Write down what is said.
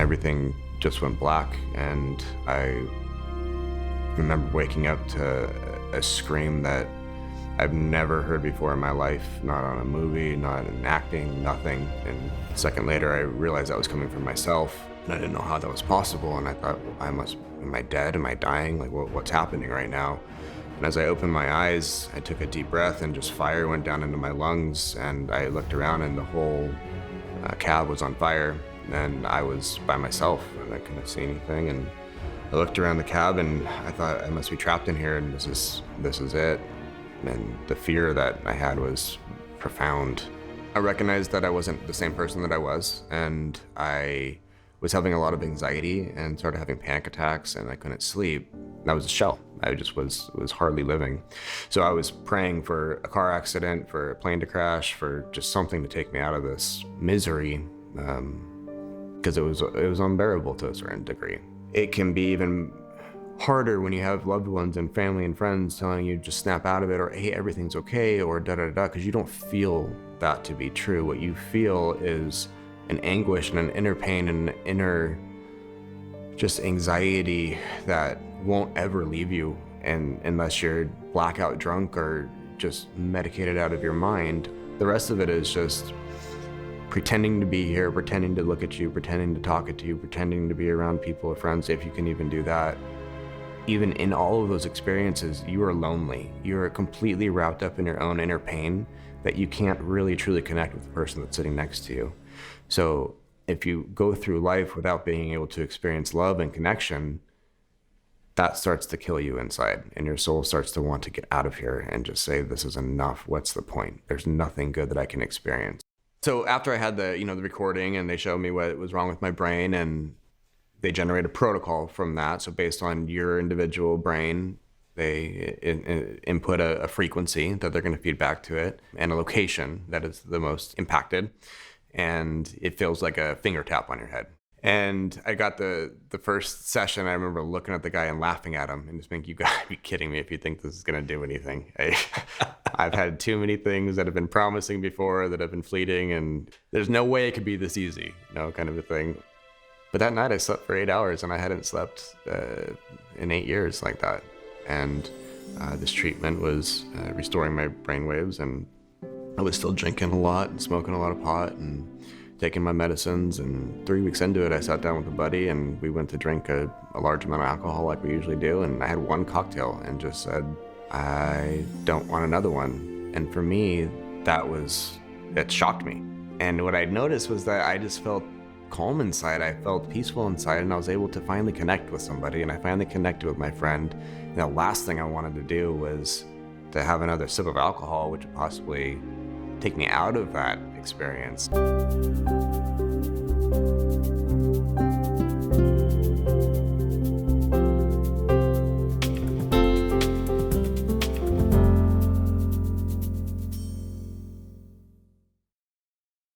everything just went black, and I remember waking up to a scream that I've never heard before in my life, not on a movie, not in acting, nothing. And a second later, I realized that was coming from myself, and I didn't know how that was possible. And I thought, well, am I dead? Am I dying? Like, what's happening right now? And as I opened my eyes, I took a deep breath, and just fire went down into my lungs. And I looked around, and the whole cab was on fire, and I was by myself, and I couldn't see anything. And I looked around the cab, and I thought, I must be trapped in here, and this is it. And the fear that I had was profound. I recognized that I wasn't the same person that I was, and I was having a lot of anxiety and started having panic attacks, and I couldn't sleep. That was a shell. I just was hardly living. So I was praying for a car accident, for a plane to crash, for just something to take me out of this misery, because it was unbearable to a certain degree. It can be even harder when you have loved ones and family and friends telling you just snap out of it, or hey, everything's okay, or da-da-da, because you don't feel that to be true. What you feel is an anguish and an inner pain and an inner just anxiety that won't ever leave you, and unless you're blackout drunk or just medicated out of your mind. The rest of it is just pretending to be here, pretending to look at you, pretending to talk to you, pretending to be around people or friends, if you can even do that. Even in all of those experiences, you are lonely. You are completely wrapped up in your own inner pain that you can't really truly connect with the person that's sitting next to you. So if you go through life without being able to experience love and connection, that starts to kill you inside, and your soul starts to want to get out of here and just say, this is enough. What's the point? There's nothing good that I can experience. So after I had the recording, and they showed me what was wrong with my brain, and they generate a protocol from that. So based on your individual brain, they input a frequency that they're going to feed back to it, and a location that is the most impacted. And it feels like a finger tap on your head. And I got the first session, I remember looking at the guy and laughing at him and just thinking, you gotta be kidding me if you think this is gonna do anything. I've had too many things that have been promising before that have been fleeting, and there's no way it could be this easy, kind of a thing. But that night I slept for 8 hours, and I hadn't slept in 8 years like that. And this treatment was restoring my brainwaves, and I was still drinking a lot and smoking a lot of pot and taking my medicines. And 3 weeks into it, I sat down with a buddy, and we went to drink a large amount of alcohol like we usually do. And I had one cocktail and just said, I don't want another one. And for me, it shocked me. And what I noticed was that I just felt calm inside. I felt peaceful inside, and I was able to finally connect with somebody. And I finally connected with my friend. And the last thing I wanted to do was to have another sip of alcohol, which would possibly take me out of that experience.